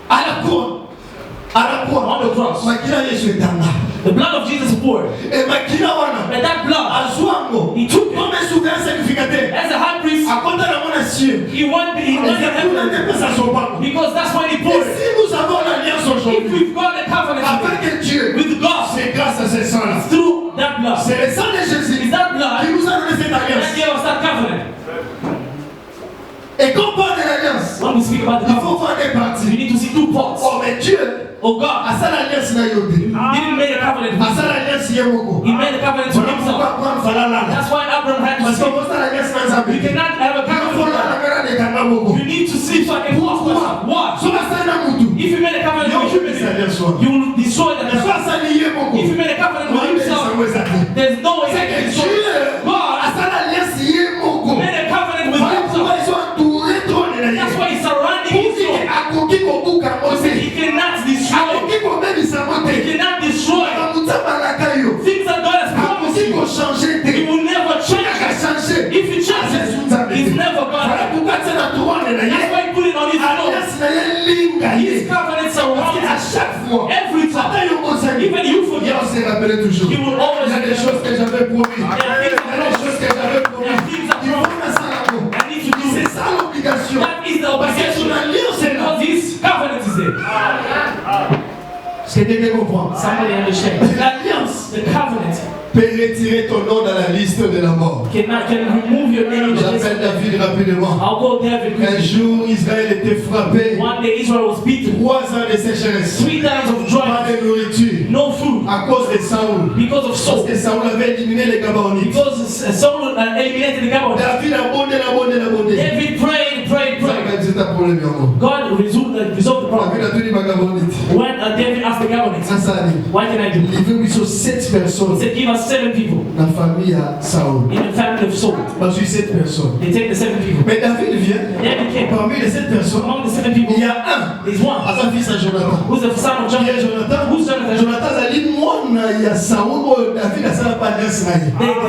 À la croix, On the cross, makila Yesu etanga. the blood of Jesus poured. Et makila wana, And that blood, azwango. he took it. Comme un souverain sacrificateur. As a high priest, Akonda na mona ciel. he went to heaven because that's when he Et poured. si nous avons l'alliance If aujourd'hui we've got the covenant avec Dieu, with God, c'est grâce à ce sang-là. through that blood, C'est le sang de Jésus is that qui blood nous a donné cette that alliance. gave us that covenant. Et quand on parle de l'alliance, When we speak about the il covenant, faut voir des we parties. need to see two parts. Oh, mais Dieu, Oh God, à ça l'alliance n'a yoté. didn't make a covenant with À ça himself. l'alliance y est beaucoup. He made a covenant to Voilà himself. pourquoi Abraham fallait là. That's why Abraham had to Parce say, qu'on pose l'alliance dans un you but. cannot have a Il covenant faut with là God. la mère des canards beaucoup. You need to see so I can walk with God. Why? So la ça n'a moutou. If you made a covenant Yo, with je vais ça humanity, bien soir. you will destroy the Mais soit covenant. ça lié beaucoup. If you made a covenant with himself, there's no way C'est he que can destroy Dieu, it. God à ça l'alliance y est beaucoup. made a covenant with Voilà pourquoi himself. ils sont entourés trop de la That's why he's surrounding Pour his dire throne. à côté qu'on bouge à He Mosé. cannot destroy. À côté qu'on met du He saboté. cannot destroy. À Moussa Malakayo. Things that God has À promised côté you, qu'on changeait He de. will never change. À changer. If He changes, He's never Voilà God. pourquoi c'est la couronne de la That's Yé. why He put it on His throne. Alliance na Yé linga His Yé. covenants Parce around qu'à us. chaque fois, Every time, Attends, yo, Mosani. even you Il forget. on se rappelait toujours. He will always Il y a des choses que j'avais promis. Il y a des choses que j'avais promis. Il faut faire ça là-haut. And if you do C'est it, ça l'obligation. that is the Parce que obligation. son alliance est là. Because His covenant is there. Ce que quelqu'un comprend. Somebody understand. L'alliance The covenant peut retirer ton nom dans la liste de la mort. can remove your name in the list. J'appelle David rapidement. I'll go David Un quickly. jour, Israël était frappé. One day Israel was beaten. 3 ans de sécheresse. 3 times of Pas drought. de nourriture. No food. À cause de Saoul. Because of Parce Saul. que Saoul avait éliminé les Gabaonites. Because Saul eliminated the Gabon. David a bondé. David prayed. C'est un problème, mon God resolved the David problem. a tenu ma Gabonite. When David asked the Gabonites, Ça, ça arrive. what can I do? Livrez-lui sur 7 He personnes. said, give us 7 people La famille à Saoul. in the family of Saul. Parce que 7 personnes. They take the 7 people. Mais David vient. David came. Parmi les 7 personnes, Among the 7 people, il y a un. there's one. À sa fils à Jonathan. Who's the son of Qui est Jonathan? Jonathan? Who's Jonathan? Jonathan a dit, moi, il y a Saoul, moi, David a ça pas alliance.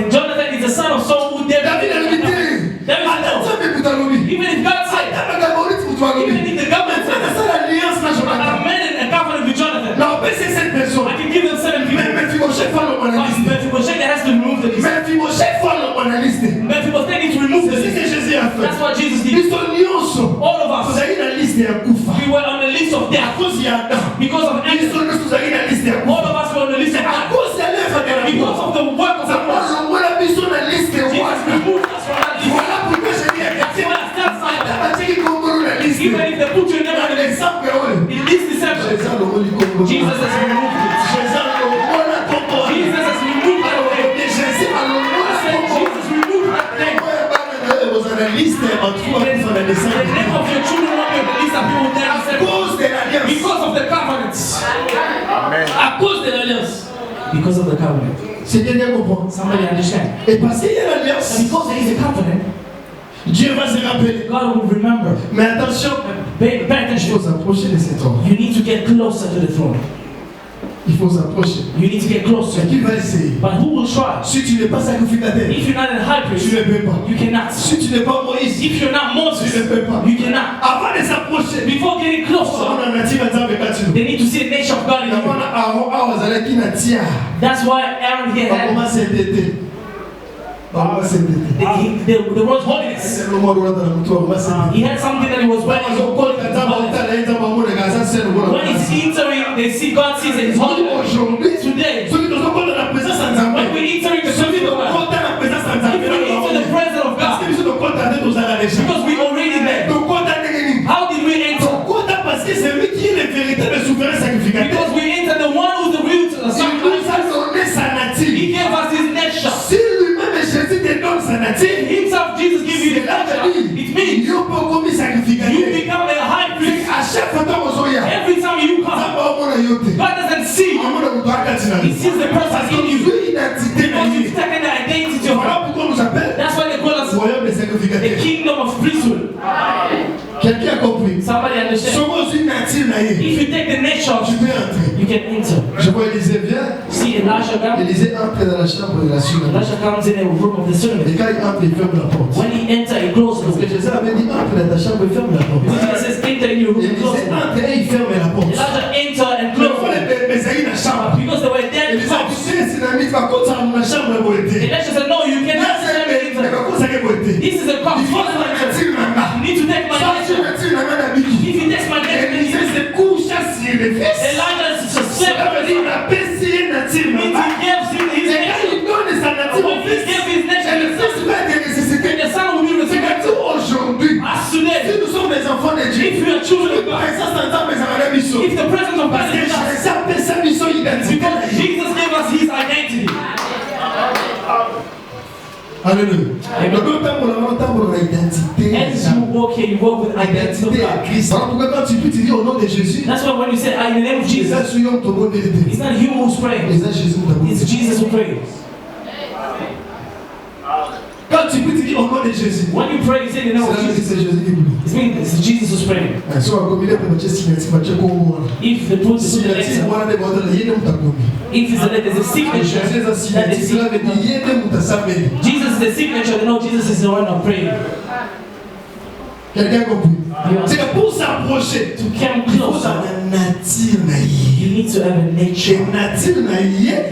Jonathan is the son of Saul who David a David. limité. David Attends, knows. mais pour ta lobby. Even if God said, Attends, mais Gabonite pour toi lobby. even if the government C'est said, ça l'alliance là, I Jonathan. made a covenant with Jonathan, Non, mais c'est 7 personnes. I can give them 7 people. Mais Mephibosheth fait But l'analyste. Mephibosheth has to remove the list. Mephibosheth fait l'analyste. Mephibosheth needs to remove the C'est ce list. que Jésus a fait. That's what Jesus did. Ils sont nyonso. All of Vous us, avez une liste ya kufa. we were on the list of À death cause il y a Adam. because of Ils Adam. sont nyonso, vous avez une liste ya kufa. All of us were on the list of À death cause il y a l'œuvre de la because mort. of the work of the Ça cross. passe au moins la mission de la liste ya Jesus kufa. removed us from that list. Voilà pourquoi je dis à That's quelqu'un. why I stand side. Abatiki Kongolo la liste. Even if they put your name on the list, Exemple oyo. in this deception, Jésus le moli Kongolo. Jesus has removed it. Jésus le moli Kongolo. Jesus has removed that away. Jésus le I moli said, Kongolo. Jesus removed that thing. Vous avez une liste en tout cas pour faire des The name of your children won't be on the list of people there. à cause de l'alliance. Because of the covenants. À cause de l'alliance. Because of the covenant. C'est quelqu'un comprend. Somebody understand? Et parce qu'il y a l'alliance, Because there is a covenant, Dieu va se rappeler. God will remember. Mais attention, Pay il attention. faut s'approcher de cet homme. You need to get closer to the throne. Il faut s'approcher. You need to get closer. C'est qui va essayer. But who will try? Si tu n'es pas sacrificateur, If you're not a high tu priest, ne peux pas. you cannot. Si tu n'es pas Moïse, If you're not tu Moses, ne peux pas. you cannot. Avant de s'approcher, Before getting closer, on a natif à Nzambe kati. they need to see a nation of God in On you. a Aaron, azalaki na tia. That's why Aaron here On had commence cet été. The word holiness. He had something that he was wearing. When he's entering, God sees that he's holiness. Today, when we enter in the presence of God, if we enter the presence of God, because we already there. How did we enter? Because we enter the one who's the real sacrifice. He gave us his nature. Himself, Jesus gives you the nature. It means you become a high priest. Every time you come, God doesn't see you. He sees the person in you. Because you've taken the identity of God. That's why they call us the kingdom of priesthood. Quelqu'un a compris? Somebody understand? If you take the nature, you can enter. Je vois Élisée vient. See Elijah comes. Élisée entre dans la chambre de la suite. Elijah comes in the room of the servant. Et quand il entre, il ferme la porte. When he enters, he closes Parce the que door. Jésus avait dit entre dans ta chambre et ferme la porte. Jesus says, enter in your room and close Élisée the door. entre et il ferme la porte. Elijah enter and close the door. Because they were dead. Élisée a dit, c'est par contre, ça la chambre pour être. Elijah said, no, you cannot enter. This is a cost. You need to take my nature. If you take my nature, Elijah is a slave. Means he gave his nature. When he gave his nature, the son will be resurrected. As today, if you are children of God, if the presence of God is with us, because Jesus gave us his identity. Alléluia. As you walk here, you walk with identity of God. Voilà pourquoi quand tu peux te dire au nom de Jésus, That's why when you say, in the name of Jesus, it's not him who's praying. It's Jesus who prays. Quand tu peux te dire au nom de Jésus, When you pray, you say in the name of Jesus. c'est Jésus qui prie. It means it's Jesus who's praying. If the truth is in the letter, if it's a letter, there's a signature that is Jesus is the signature, they know Jesus is the one who praying. Quelqu'un a compris? Yeah. C'est que pour s'approcher, To come il faut closer, la nature you need to have a nature. et nature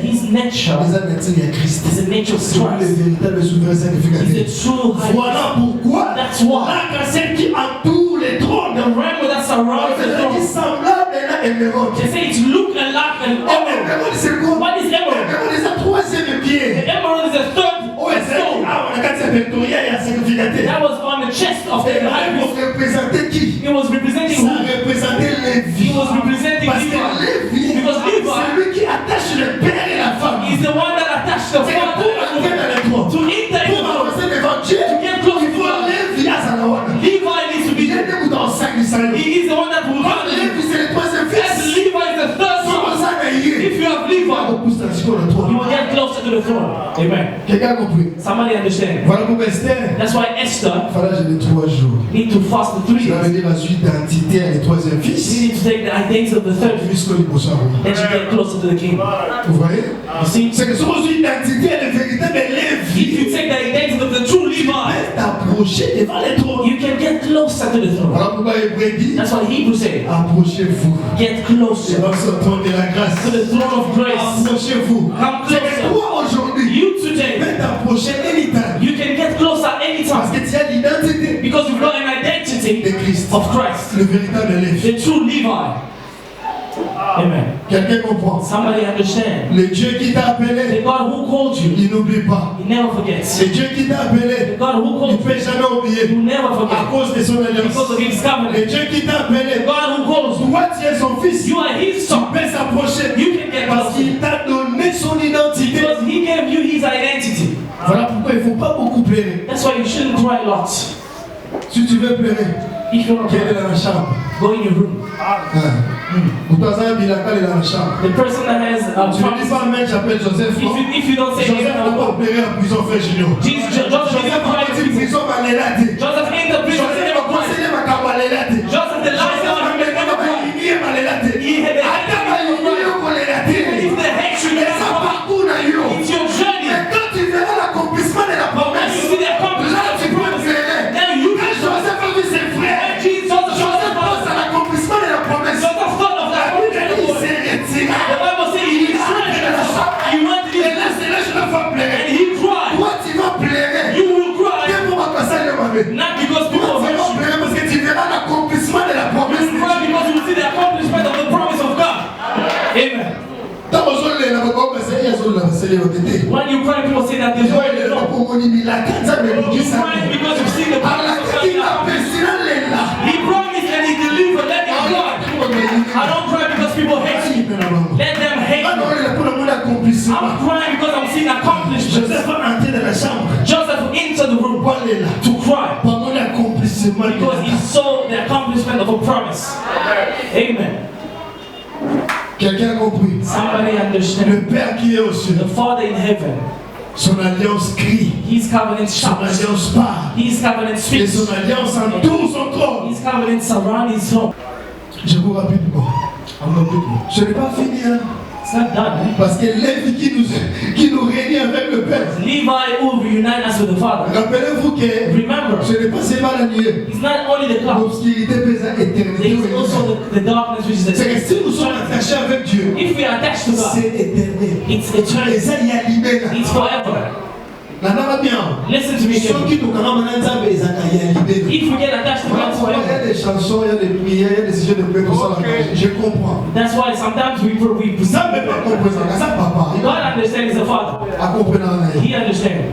His nature les nature il y a Christ. is a nature of C'est le Christ. véritable souverain He's sacrificateur. a true high priest. Voilà pourquoi That's why la celle qui entoure les trônes the realm that surrounds the c'est throne, semblable à une émeraude. they say it look like an emerald. Émeraude c'est quoi? What is emerald? Émeraude c'est la troisième The pierre. emerald is a third stone. On a quatre Victoria et un sacrificateur. That was on the chest of the high priest. Pour représenter qui? It was representing Pour who? représenter Lévi. He was representing Parce que Levi. Lévi, Because Levi c'est lui qui attache le père et la femme. is the one that attached the C'est que pour entrer father dans les trônes, to enter pour into avancer devant Dieu, to get close il to faut God. Lévi à Salawana. Levi needs to be Il est there. né dans le sac du salut. He is the one that will Comme come. Lévi, c'est le troisième As fils. Levi is the third Comment son. ça n'a rien? If you have Levi, On pousse dans le you trône. will get closer to the throne. Amen. Quelqu'un a compris? Somebody understand? Voilà pourquoi Esther, That's why Esther il fallait gêner 3 jours. need to fast for 3 Cela days. veut dire la suite d'identité à le troisième You fils. need to take the identity of the third Jusqu'au niveau ça. that you get closer to the king. Vous voyez? You see? C'est que son identité est le véritable If Lévi. you take the identity of the true Levi, T'approcher devant les trônes. you can get closer to the throne. Voilà pourquoi Hébreu dit, That's what Hebrews say. approchez-vous. Get closer Devant ce trône de la grâce. to the throne of grace. Approchez-vous. Come C'est que closer. toi aujourd'hui, You tu today, peux t'approcher anytime. you can get closer Parce anytime que tu as l'identité because you've got an identity de Christ. of Christ, Le véritable Lévi. the true Levi. Amen. Quelqu'un comprend? Somebody understand? Le Dieu qui t'a The appelé, God who called you, il n'oublie pas. He never forgets. Le Dieu qui t'a appelé, The God who il called ne you, peut jamais oublier. He will never À forget cause de son alliance. because of His covenant. Le Dieu qui t'a The appelé, God who calls you, toi tu es son fils. you are His Tu son peux s'approcher You can get parce closer. qu'il t'a donné son identité. because He gave you His identity. Voilà pourquoi il ne faut pas beaucoup pleurer. That's why you shouldn't cry a lot. Si tu veux pleurer, If you're not quelle est dans la chambre? go in your room. Ou toi, ça, il a est dans la chambre. The person that has Tu ne dis promise, pas, mais j'appelle Joseph. if you don't say Joseph n'a pas pleuré en prison, frère Junior. Joseph Joseph never a cried parti in en prison. prison, mais elle a dit. Joseph in the prison, he Joseph a never cried. conseillé ma camarade. Joseph, the last Joseph a one, he mené never ma cried. lignée, mais elle a dit. He had the Attends, ma lignée, on l'a dit. If the hatred Mais is ça parcourt dans yo. it's your journey. Mais quand tu verras l'accomplissement de la But when promesse, you see the là accomplishment tu of peux the pleurer. then you Quand Joseph a vu ses frères, Joseph pense à l'accomplissement de la promesse. Joseph thought of that. Il s'est retiré. The Bible says he returned. He went to Et his là, c'est là que je dois faire pleurer. and he cried. Toi, tu vas pleurer. baseli yo tete. When you cry, people say that there's no way to know. Okomoni milaka nzambe You ebikisa cry te. because you've seen the Alakaki na pesina lela. He promised and he delivered. Let him cry. I don't cry because people hate me. Let them hate me. I'm crying because I'm seeing accomplishments. Joseph entered the room to cry because he saw the accomplishment of a promise. Amen. Quelqu'un a compris. Somebody Le understand. Père qui est au ciel, The Father in heaven, son alliance crie, His covenant son shouts. alliance parle, His covenant et speaks. son alliance entoure son trône. His covenant surrounds His throne. Je vous rapidement. Je n'ai pas fini, hein, It's not done. Eh? parce que Lévi qui nous réunit avec le Père. Levi will reunite us with the Father. Rappelez-vous que Remember, ce n'est pas seulement la nuit. it's not only the cloud. L'obscurité pèse à éternité. It's also the darkness which is the C'est que si nous sommes attachés avec Dieu, If we are attached to God, c'est éternel. it's Et eternal. ça, il y a libéré. It's forever. Nana bien. Listen to me Ceux carefully. qui nous connaissent, il y a libéré. If we get attached to God Il y a forever, des chansons, il y a des prières, il y a des sujets de prière, tout ça. Je comprends. that's why sometimes we Ça ne peut pas comprendre. Ça, papa. God understands the Father. À comprendre. He understands.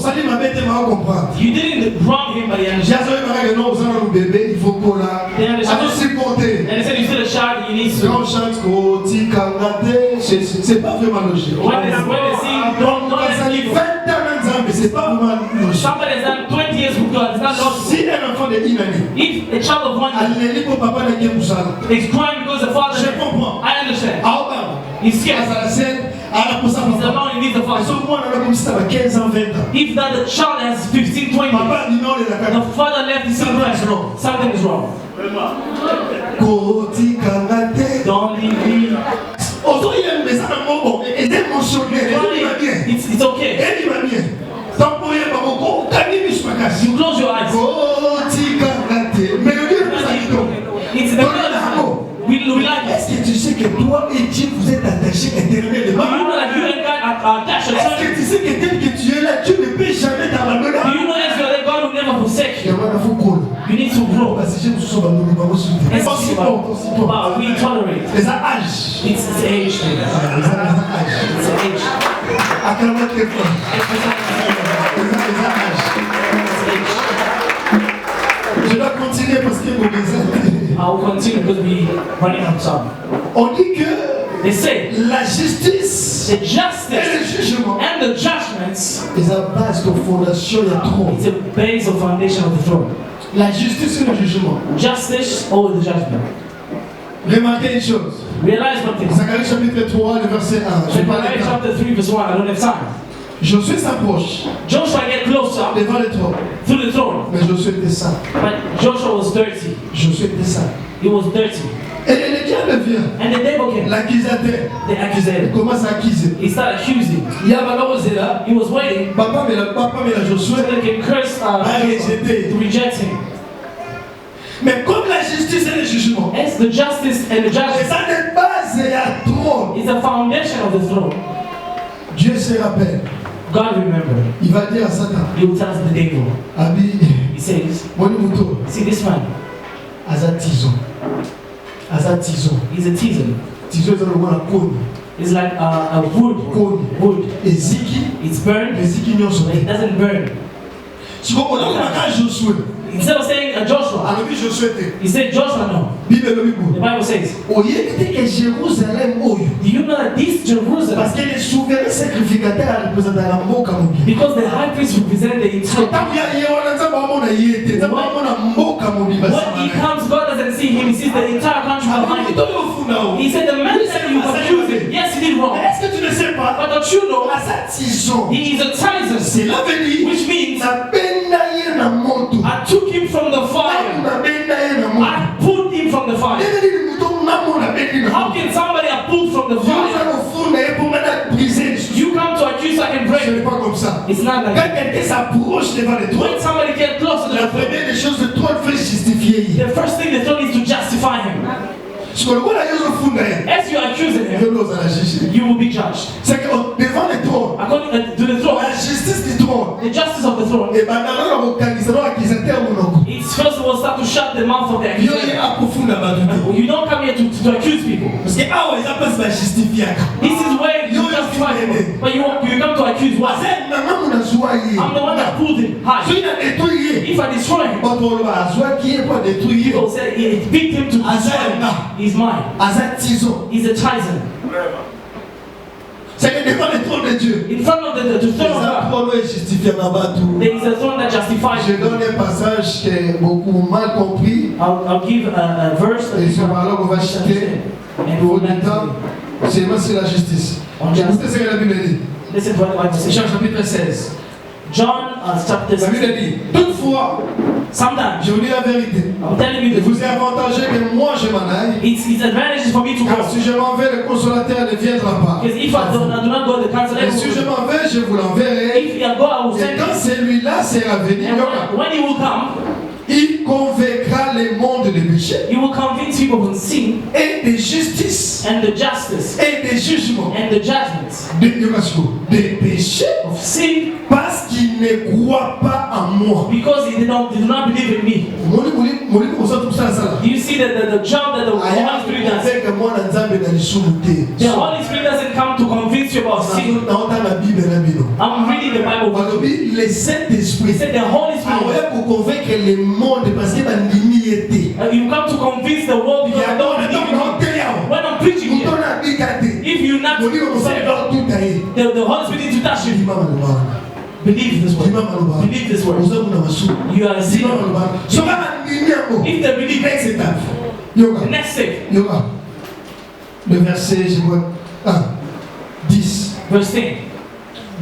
Ça dit ma bête, ma comprendre. You didn't wrong him, but he J'ai understands. dit que non, vous avez un bébé, il faut qu'on la. À nous supporter. And he said, you still a child, you need to. Quand on chante Koti Kangate, c'est pas vraiment logique. When they sing, don't Ça let dit people. 20 ans, mais c'est pas vraiment logique. Somebody has done 20 years with God. It's not logical. Si un enfant de une année, If a child of 1 year elle est pour papa n'a qu'un moussala. is crying because the father, Je comprends. I understand. Ah, bah. He's scared. À la scène, à la poussa He's papa. alone, he needs the Parce father. que moi, on a comme si t'avais 15 ans, 20 ans. If that the child has 15, 20 years, Papa dit non, il a the father left his Something is son. wrong. Something is wrong. Koti Kangate. Don't leave me. Autant il aime, mais ça n'a pas bon. Et d'émotionner, il va bien. It's okay. Et il va bien. Tant pour rien, papa, quand il me casse. You close your eyes. Koti Kangate. Mais le Dieu nous a dit non. It's the God. We like it. Est-ce que tu sais que toi et Dieu vous êtes attachés éternellement? Do you know that you and God are attached Est-ce que eternally? tu sais que tel que tu es là, Dieu ne peut jamais t'abandonner? Do you know that God will never forsake Il y you? a un faux col. You need to grow. Parce que j'ai tout ça, nous pas aussi. It's about we tolerate. Les âges. It's age. Les It's age. Acclamez très fort. Les âges. Je dois continuer parce que mon message. I will continue because we running out of time. On dit que They say la justice the et justice le jugement, and the judgments c'est la base de fondation, il y a trop. is the base of foundation of the throne. La justice et le jugement. Justice over the judgment. Remarquez une chose. Realize one thing. Zacharie chapitre 3, le verset 1. Je parle Zechariah de temps. chapter 3 verse 1. I don't have time. Josué s'approche Joshua get closer devant le trône. to the throne, Mais Josué était saint. but Joshua was dirty. Josué était saint. He was dirty. Et le diable vient. And the devil came. L'accusateur They accused him. commence à accuser. He started accusing. Il y a maintenant osé là. He was waiting Papa mais la so Josué they can curse rejeté. to reject him. Mais comme la justice et le jugement, It's the justice and the et judgment. ça n'est pas à trône. It's the foundation of the throne. Dieu se rappelle. God remember. Il va dire à Satan, He will tell the devil. Abi, He says, mon mouton, see this man, Aza tison. Aza tison. he's a teaser. Tison c'est le mot la cône. It's like a wood. Cône. Wood. Et Ziki, It's burned, les Ziki n'y ont but it doesn't burn. Si on a un Josué, Instead of saying Joshua, alors oui Josué était. he said Joshua no. Bible le The Bible. Bible says, Oye était que Jérusalem oyo. do you know that this Jerusalem, Parce que les souverains sacrificateurs représentent la mboka mobile. because the high priest represent the entire, Tangu ya yewana nzamba wamona yete, nzamba wamona mboka mobile when basi. he comes, God doesn't see him, he sees the entire country behind him. He said the man that you accusing, yes, he did wrong. Est-ce que tu ne sais pas? But don't you know, Aza tison. he is a Titan, C'est l'avenir. which means Na benda ye na moto. I took him from the fire. Na benda ye na moto. I pulled him from the fire. Nene ni muto namo na bendi na How moto. can somebody have pulled from the Dieu fire? va au fond na pour mettre briser. You come to accuse, I can Ce break. n'est pas comme ça. It's not like Quand that. quelqu'un s'approche devant le trône, When somebody gets close to la the throne, première des choses, le trône fait justifier. the first thing the throne is to justify him. Ce qu'on voit là, il y a au fond de As you're accusing him, Dieu nous a juger. you will be judged. C'est que devant le trône, According to the throne, la justice du trône, the justice of the throne, et ben dans le localisation accusateur monoko. it's first of all start to shut the mouth of the Yo accuser. ye apofunda baduti. You don't come here to accuse people. Parce que ah ouais, ça passe pas justifier. This is where Yo justify him. But you come to accuse what? I'm the one that pulled him high. If I destroy him, people say it beat him to destroy him. He's mine. He's a Tyson. C'est devant le trône de Dieu. In front of the throne of God. There is a throne that justifies. Je donne un passage qui est beaucoup mal compris. I'll give a verse. Et ce parole on va citer pour le temps. C'est la justice. Écoutez ce que la Bible dit. Listen to what the Bible says. Jean chapitre 16. John chapter 16. La Bible dit, toutefois, sometimes, je vous dis la vérité. I'm telling you Il vous est avantagé que moi je m'en aille. It's advantageous for me to Car go. si je m'en vais, le consolateur ne viendra pas. Because if I do not go, the counselor Et si je m'en vais, je vous l'enverrai. If I go, I will Et send quand him. celui-là sera venu, And when he will come, il convaincra les mondes de péché he will convince people of sin et de justice and the justice et de jugement and the judgments de péché of sin parce qu'ils ne croient pas en moi. because they do not believe in me. You see that the job that the Holy Spirit does. The Holy Spirit doesn't come to convince you about sin. I'm reading the Bible. Le Saint-Esprit, He said the Holy Spirit. pour convaincre le monde parce que You come to convince the world because I don't believe in you. When I'm preaching here, if you're not saved, the Holy Spirit needs to touch you. Believe this word. Believe this word. You are a sinner. If they believe, the next step. Le verset, je vois, 10. Verse 10.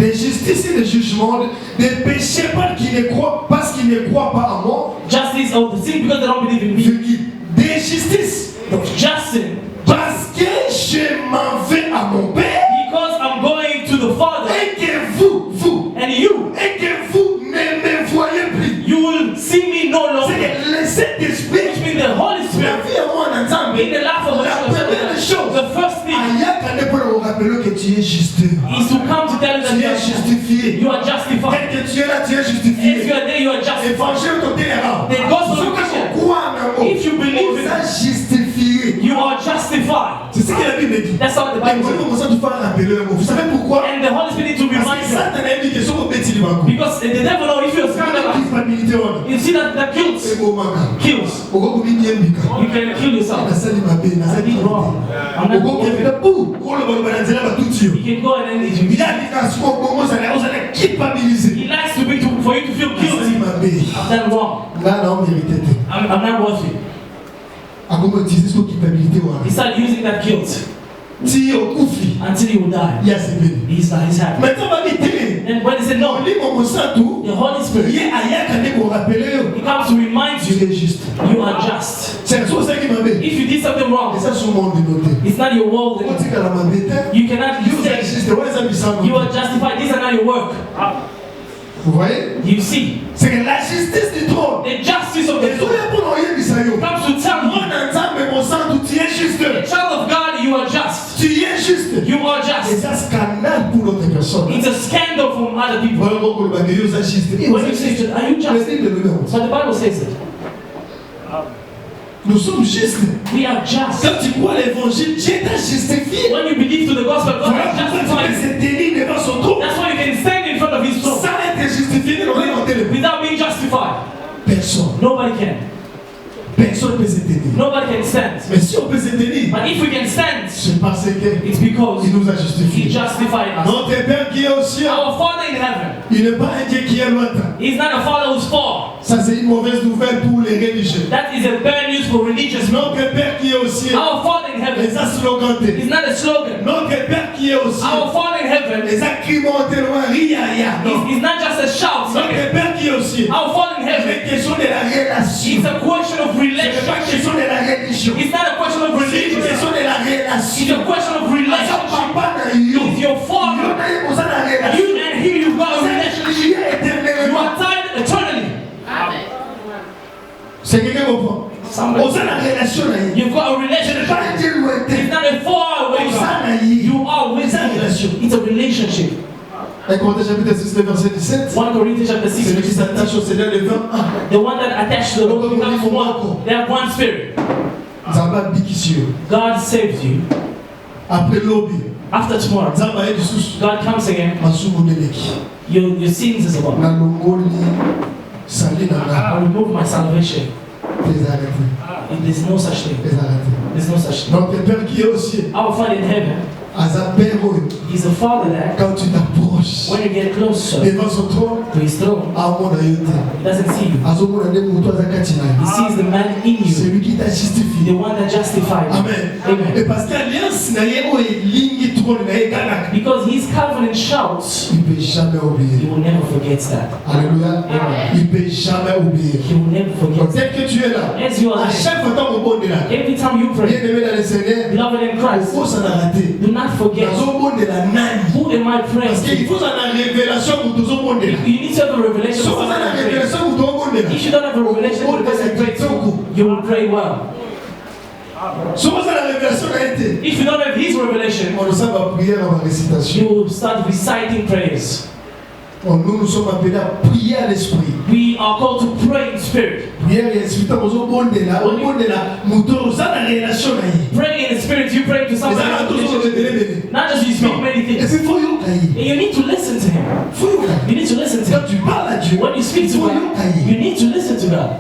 De justice et de jugement, de péché parce qu'ils ne croient pas en moi. Justice of the sin because they don't believe in me. De justice, Justice parce que je m'en vais à mon Père. because I'm going to the Father. Et que vous, And you, et que vous ne me voyez plus. you will see me no C'est longer. que le Saint-Esprit, Which means the Holy la Spirit vie à moi en ensemble. in the life of La première chose, the first thing Ayakane pour vous rappeler que tu es juste. is to come to tell you that Tu es justifié. you are justified. Dès que tu es là, tu es If justifié. you are there, you are justified. Évangile ton terrain. The gospel Ceux of qui Christian. croient en un mot, If you believe on in s'est justifié. You are justified. C'est ce que la Bible dit. That's what the Et Bible vous says. commencez à tout faire rappeler un mot. Vous savez pourquoi? And the Holy Spirit needs to Parce remind que you. Satan a dit que sur vos petits livres. Because the devil knows if you're scandalous, Culpabilité, on a. you see that guilt C'est beau, maman. kills. Pourquoi vous dites bien, Mika? You can kill yourself. Na sali mabe, na I sali did wrong. I'm not Pourquoi vous faites pou? Pourquoi le bon bananzela va tout tuer? You can go and then Il y a des cas où on commence à culpabiliser. he likes for you to feel Na sali guilty. mabe. I've done wrong. Là, non, mérité. I'm not worthy. À comment utiliser cette culpabilité? He started using that guilt Si au koufi, until he will die. il y a ces bénis. He's happy. Maintenant, on va dire And when he said non, no, lui, mon tout. the Holy Spirit, Il y a Ayakane pour rappeler. he comes to remind Tu you es juste. you are just. C'est ça qui m'a dit. If you did something Et wrong, ça, c'est mon dénoté. it's not your world Quand tu anymore. as la mabête, You cannot you say are juste. Ouais, ça me semble. you are justified. These are not your work. Vous voyez? You see, C'est que la justice du trône. the justice of Et the tout Lord le monde a dit ça. comes to tell Mon you, ensemble, mon sang, tu es juste. the child of God, you are just. Tu es juste. You are Et just. ça, c'est scandale pour l'autre personne. It's a scandal from other people. Voilà pourquoi le bagage est juste. When you say, are you just? Le livre de nous. But the Bible says it. Nous sommes justes. We are just. Quand tu crois l'évangile, Dieu t'a justifié. When you believe to the gospel, God Voilà has pourquoi tu peux justified se tenir devant son trône. That's why you can stand in front of His throne Sans être justifié, on est en téléphone. without being justified. Personne. Nobody can. Personne ne peut se tenir. Nobody can stand. Mais si on peut se tenir, But if we can stand, c'est parce que it's because il nous a He justifiés. justified us. Notre Père qui est au ciel, Our Father in heaven, il n'est pas un Dieu qui est lointain. He's not a Father who's far. Ça, c'est une mauvaise nouvelle pour les religieux. That is a bad news for religious people. Notre Père qui est au ciel, Our Father in les heaven a slogantés. is not a slogan. Notre Père qui est au ciel, Our Father in heaven les a crimentés loin, ria. is not just a shout. Notre Père qui est au ciel, Our Father in c'est heaven une question de la relation. is a question of Ce n'est pas une relationship. question de la religion. It's not a question of C'est une religion. question de la It's relation. a question of Parce que relationship. papa n'a eu. It's your Il Father. n'a eu besoin de la relation. You and Him, you got a C'est relationship. lié You éternellement. are tied eternally. C'est quelqu'un qui comprend. Somebody. On sait la relation là. You've got a Ce n'est relationship. pas un Dieu lointain. It's not a far away On sait God. la lié. You are with Him. It's a relationship. 1 Corinthiens chapitre 6, le verset 17. 1 Corinthians chapter 6. Celui qui s'attache au Seigneur le 21. The one that attached to the Lord becomes one. They have one spirit. Zamba Bikisio. God saves you. Après l'obi. After tomorrow, Nzamba ye lisusu God comes again. masumu neleki Your sins is about. nalongoli sali na nga I remove my salvation. ezalaki There's no such thing. ezalaki There's no such thing. notre père qui est au ciel Our Father in heaven, aza père oyo He's a Father that quand tu t'approches when you get closer devant son trône to His throne, amona yo te He doesn't see you. azomona nde moto aza kati na He yo sees the man in you, celui qui t'a the justifié one that justified you. amen Amen. et parce que alliance na ye oyo elingi trône na ye kanaka Because His covenant shouts, il peut jamais He oublier will never forget that. alléluia Amen. il peut jamais oublier He will never donc forget. tel que tu es là As you are à there, chaque fois tant obondela every time you bien pray, aimé dans le Seigneur beloved in Christ, okosana te do not forget nazobondela nani who am I praying parce qu'il to. faut ça na révélation moto ozobondela You need to have a revelation. soki oza na révélation moto obondela If you don't have a revelation to the person you pray to, you will pray well. soki oza na révélation na ye te If you don't have His revelation, onosala baprière na barécitation you will start reciting prayers. nous sommes appelés à prier à l'esprit We are called to pray in spirit. prière ya esprit ntango ozobondela obondela moto oza na relation na ye Praying in the spirit, you pray to somebody. ezalaka tozorebelebele Not just you speak many et things. puis faut yoka ye And you need to listen to Him. faut yoka You need to listen to quand Him. tu parles à Dieu When you speak to faut God, yoka you ye need to listen to God.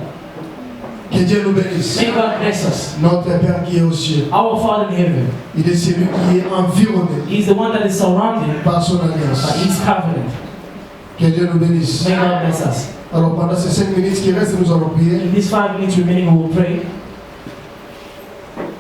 que Dieu nous bénisse May God bless us. notre Père qui est au ciel Our Father in heaven, il est celui qui est environné He's the one that is surrounded par son by alliance His covenant. que Dieu nous bénisse May God bless us. alors pendant ces 5 minutes qui restent nous allons prier In these 5 minutes remaining, we will pray.